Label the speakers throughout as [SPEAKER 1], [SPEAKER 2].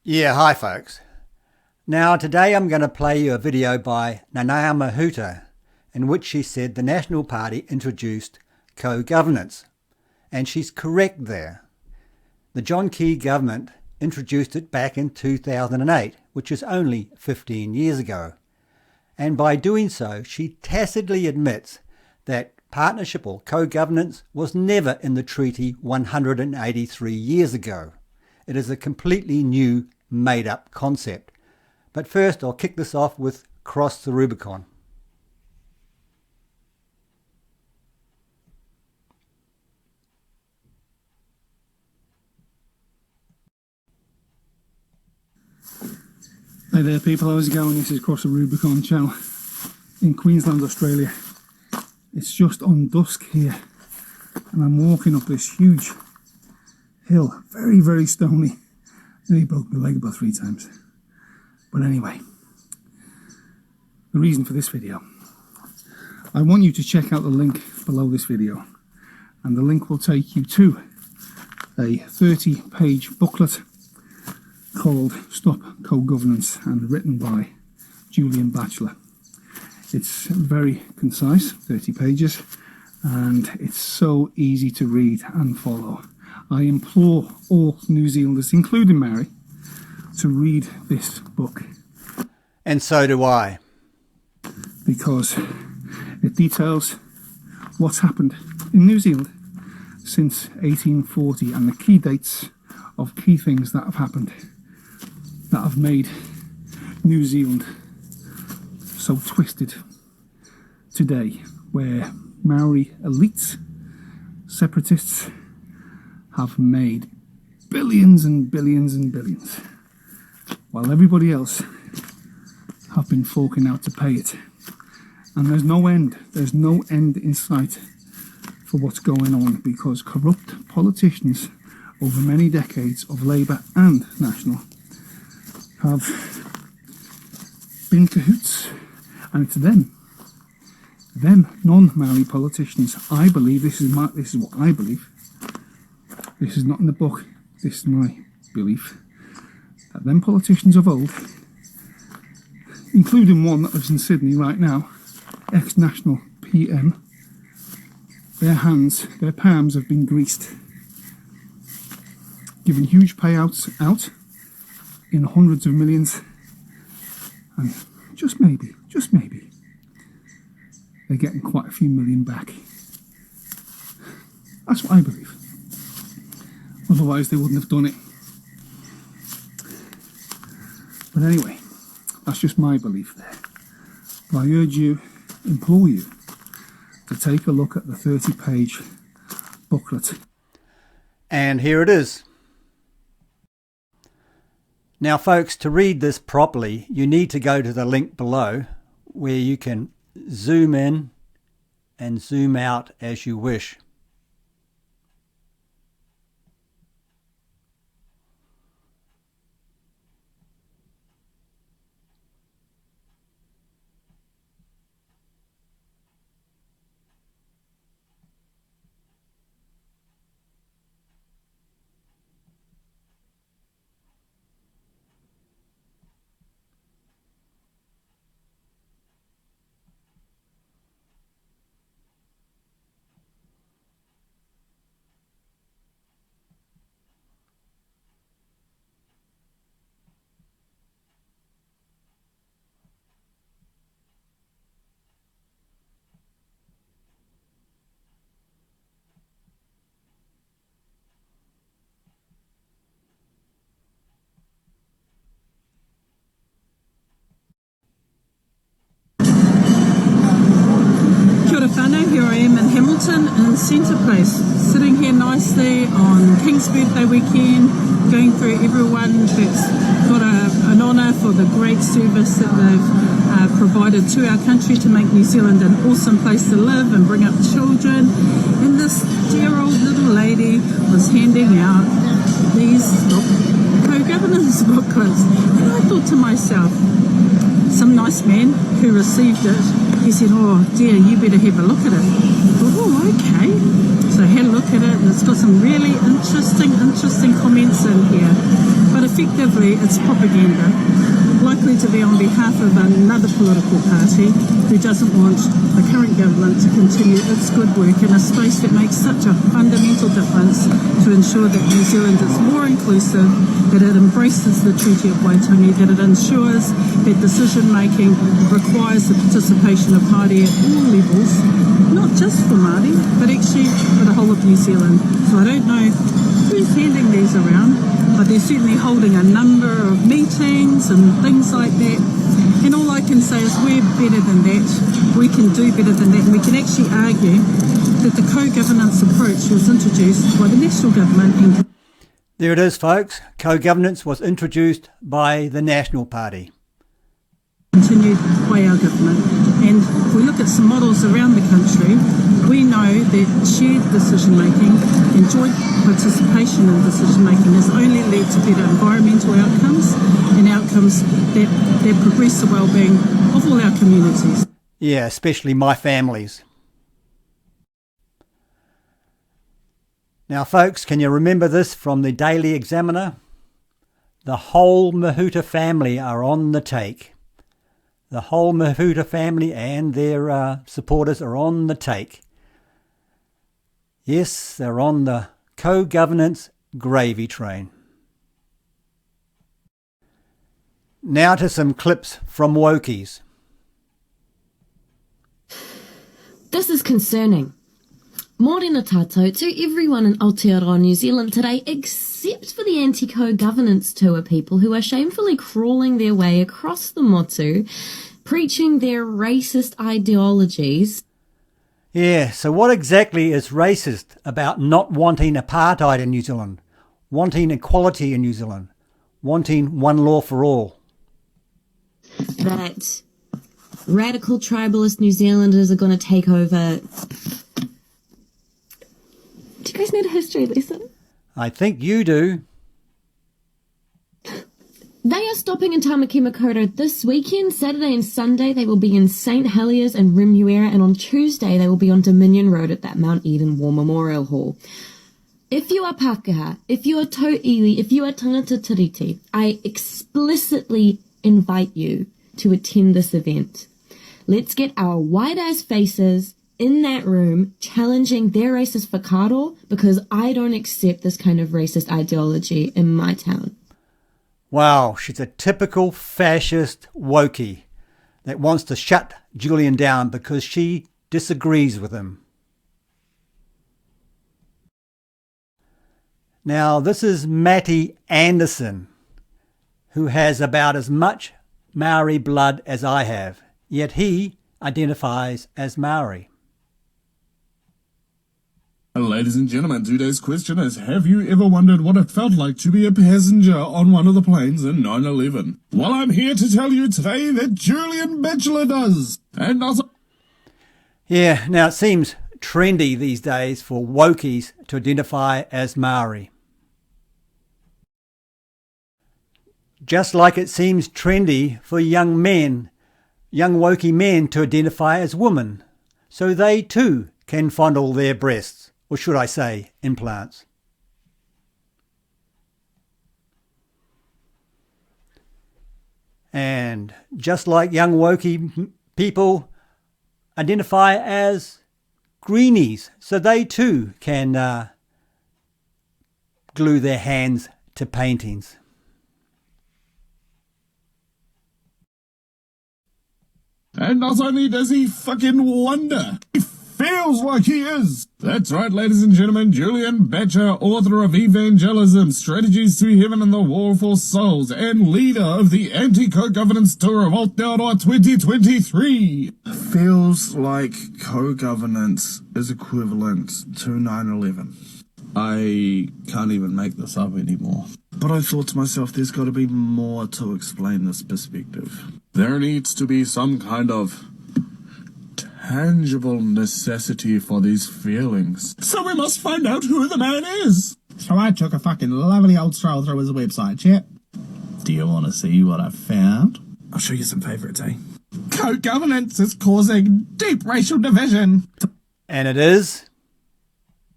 [SPEAKER 1] Yeah, hi folks. Now today I'm going to play you a video by Nana Mahuta in which she said the National Party introduced co-governance. And she's correct there. The John Key government introduced it back in 2008, which is only 15 years ago. And by doing so, she tacitly admits that partnership or co-governance was never in the treaty 183 years ago. It is a completely new, made-up concept. But first, I'll kick this off with Cross the Rubicon.
[SPEAKER 2] Hey there people, how's it going? This is Cross the Rubicon channel in Queensland, Australia. It's just on dusk here and I'm walking up this huge hill, very stony. Nearly broke my leg about 3 times. But anyway, the reason for this video, I want you to check out the link below this video, and the link will take you to a 30-page booklet called Stop Co-Governance and written by Julian Batchelor. It's very concise, 30 pages, and it's so easy to read and follow. I implore all New Zealanders, including Mary, to read this book.
[SPEAKER 1] And so do I.
[SPEAKER 2] Because it details what's happened in New Zealand since 1840 and the key dates of key things that have happened that have made New Zealand so twisted today, where Maori elites, separatists, have made billions and billions and billions, while everybody else have been forking out to pay it. And there's no end in sight for what's going on, because corrupt politicians over many decades of Labour and National have been cahoots, and it's them non-Maori politicians. I believe this is what I believe. This is not in the book. This is my belief, that them politicians of old, including one that lives in Sydney right now, ex-National PM, their palms have been greased, giving huge payouts out in hundreds of millions, and just maybe, they're getting quite a few million back. That's what I believe. Otherwise they wouldn't have done it. But anyway, that's just my belief there. But I urge you, implore you, to take a look at the 30-page booklet.
[SPEAKER 1] And here it is. Now folks, to read this properly, you need to go to the link below where you can zoom in and zoom out as you wish.
[SPEAKER 3] Here I am in Hamilton in Centre Place, sitting here nicely on King's birthday weekend, going through everyone that's got an honour for the great service that they've provided to our country to make New Zealand an awesome place to live and bring up children. And this dear old little lady was handing out these co-governance booklets, and I thought to myself, some nice man who received it, he said, "Oh dear, you better have a look at it." I thought, "Oh, okay." So I had a look at it, and it's got some really interesting comments in here. But if effectively it's propaganda, likely to be on behalf of another political party who doesn't want the current government to continue its good work in a space that makes such a fundamental difference to ensure that New Zealand is more inclusive, that it embraces the Treaty of Waitangi, that it ensures that decision making requires the participation of Māori at all levels, not just for Māori, but actually for the whole of New Zealand. So I don't know who's handing these around, but they're certainly holding a number of meetings and things like that. And all I can say is we're better than that. We can do better than that. And we can actually argue that the co-governance approach was introduced by the national government. And
[SPEAKER 1] there it is, folks. Co-governance was introduced by the National Party.
[SPEAKER 3] Continued by our government. And if we look at some models around the country, we know that shared decision making and joint participation in decision making has only led to better environmental outcomes and outcomes that progress the well-being of all our communities.
[SPEAKER 1] Yeah, especially my family's. Now, folks, can you remember this from the Daily Examiner? The whole Mahuta family are on the take. The whole Mahuta family and their supporters are on the take. Yes, they're on the co-governance gravy train. Now to some clips from Wokies.
[SPEAKER 4] This is concerning. Mōrena tātou to everyone in Aotearoa, New Zealand today, except for the anti-co-governance tour people who are shamefully crawling their way across the motu, preaching their racist ideologies.
[SPEAKER 1] Yeah, so what exactly is racist about not wanting apartheid in New Zealand, wanting equality in New Zealand, wanting one law for all?
[SPEAKER 4] That radical tribalist New Zealanders are going to take over. Do you guys need a history lesson?
[SPEAKER 1] I think you do.
[SPEAKER 4] They are stopping in Tamaki Makaurau this weekend. Saturday and Sunday they will be in St Heliers and Remuera, and on Tuesday they will be on Dominion Road at that Mount Eden War Memorial Hall. If you are Pākehā, if you are Tauiwi, if you are Tangata Tiriti, I explicitly invite you to attend this event. Let's get our wide-ass faces in that room challenging their racist whakaaro, because I don't accept this kind of racist ideology in my town.
[SPEAKER 1] Wow, she's a typical fascist Wokie that wants to shut Julian down because she disagrees with him. Now, this is Matty Anderson, who has about as much Maori blood as I have, yet he identifies as Maori.
[SPEAKER 5] Ladies and gentlemen, today's question is, have you ever wondered what it felt like to be a passenger on one of the planes in 9/11? Well, I'm here to tell you today that Julian Batchelor does. And also...
[SPEAKER 1] Yeah, now it seems trendy these days for Wokies to identify as Maori. Just like it seems trendy for young men, young Wokie men, to identify as women, so they too can fondle their breasts, or should I say implants. And just like young Wokie people identify as greenies, so they too can glue their hands to paintings.
[SPEAKER 5] And not only does he fucking wonder, he feels like he is. That's right, ladies and gentlemen, Julian Batchelor, author of Evangelism, Strategies to Heaven and the War for Souls, and leader of the Anti-Co-Governance Tour of Aotearoa 2023.
[SPEAKER 6] Feels like co-governance is equivalent to 9/11.
[SPEAKER 5] I can't even make this up anymore.
[SPEAKER 6] But I thought to myself, there's got to be more to explain this perspective.
[SPEAKER 5] There needs to be some kind of tangible necessity for these feelings. So we must find out who the man is.
[SPEAKER 7] So I took a fucking lovely old stroll through his website, chap. Do you want to see what I found?
[SPEAKER 6] I'll show you some favourites, eh?
[SPEAKER 7] Co-governance is causing deep racial division.
[SPEAKER 1] And it is?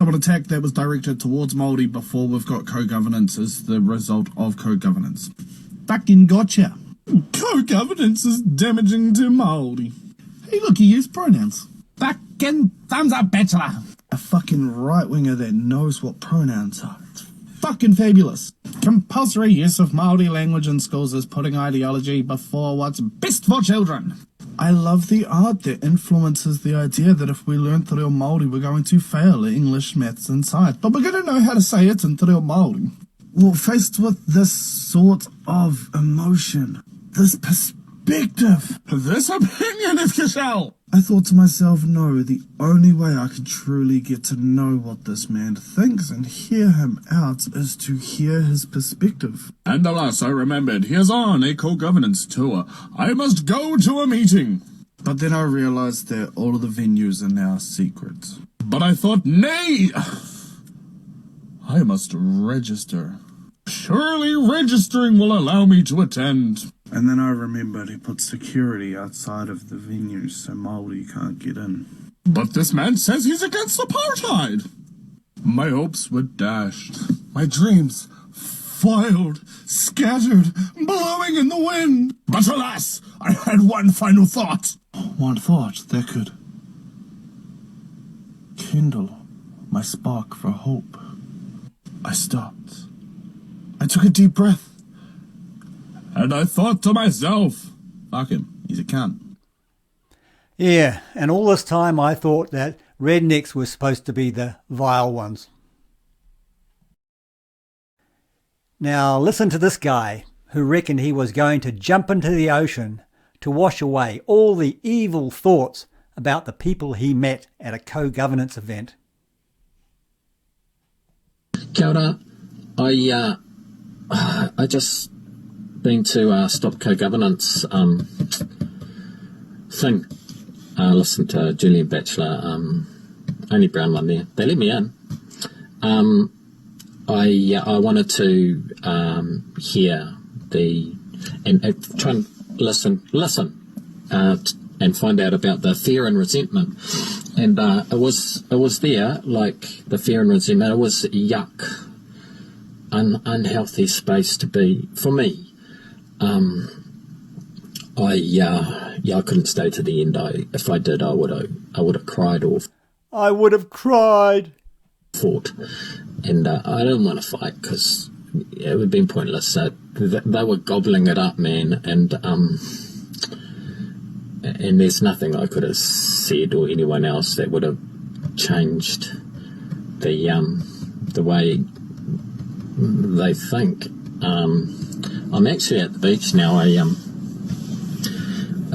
[SPEAKER 5] An attack that was directed towards Māori before we've got co-governance is the result of co-governance.
[SPEAKER 7] Fucking gotcha.
[SPEAKER 5] Co-governance is damaging to Māori.
[SPEAKER 7] Hey, look, he used pronouns.
[SPEAKER 5] Fucking thumbs up, Batchelor.
[SPEAKER 6] A fucking right-winger that knows what pronouns are. It's
[SPEAKER 7] Fucking fabulous. Compulsory use of Māori language in schools is putting ideology before what's best for children.
[SPEAKER 6] I love the art that influences the idea that if we learn te reo Māori, we're going to fail at English, maths and science.
[SPEAKER 7] But we're going to know how to say it in te reo Māori.
[SPEAKER 6] Well, faced with this sort of emotion, this perspective,
[SPEAKER 5] This opinion is Kishel.
[SPEAKER 6] I thought to myself, no, the only way I can truly get to know what this man thinks and hear him out is to hear his perspective.
[SPEAKER 5] And alas, I remembered, he is on a co-governance tour. I must go to a meeting.
[SPEAKER 6] But then I realized that all of the venues are now secret.
[SPEAKER 5] But I thought, nay, I must register. Surely registering will allow me to attend.
[SPEAKER 6] And then I remembered he put security outside of the venue so Māori can't get in.
[SPEAKER 5] But this man says he's against apartheid. My hopes were dashed. My dreams foiled, scattered, blowing in the wind. But alas, I had one final thought.
[SPEAKER 6] One thought that could kindle my spark for hope. I stopped. I took a deep breath.
[SPEAKER 5] And I thought to myself, fuck him, he's a cunt.
[SPEAKER 1] Yeah, and all this time I thought that rednecks were supposed to be the vile ones. Now listen to this guy who reckoned he was going to jump into the ocean to wash away all the evil thoughts about the people he met at a co-governance event.
[SPEAKER 8] Kia ora. I just been to Stop Co-Governance thing. Listened to Julian Batchelor, only brown one there. They let me in. I wanted to hear and try and listen and find out about the fear and resentment. And it was there, like the fear and resentment. It was yuck, unhealthy space to be for me. I couldn't stay to the end. If I did, I would have cried or
[SPEAKER 1] I would have cried.
[SPEAKER 8] Fought, and I didn't want to fight because it would have been pointless. They were gobbling it up, man, and there's nothing I could have said or anyone else that would have changed the way they think. I'm actually at the beach now.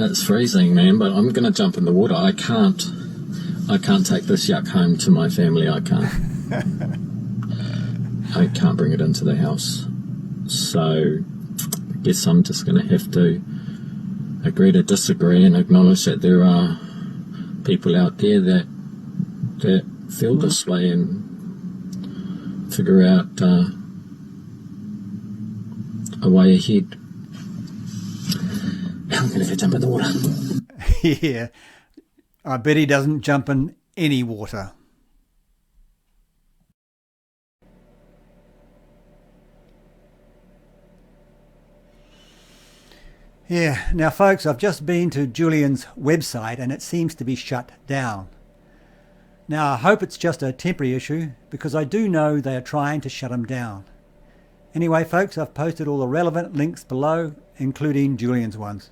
[SPEAKER 8] It's freezing, man, but I'm going to jump in the water. I can't take this yuck home to my family. I can't bring it into the house. So I guess I'm just going to have to agree to disagree and acknowledge that there are people out there that feel this way and figure out a way ahead. I'm going to go jump in the water.
[SPEAKER 1] Yeah, I bet he doesn't jump in any water. Yeah, now folks, I've just been to Julian's website and it seems to be shut down. Now I hope it's just a temporary issue because I do know they are trying to shut him down. Anyway folks, I've posted all the relevant links below, including Julian's ones.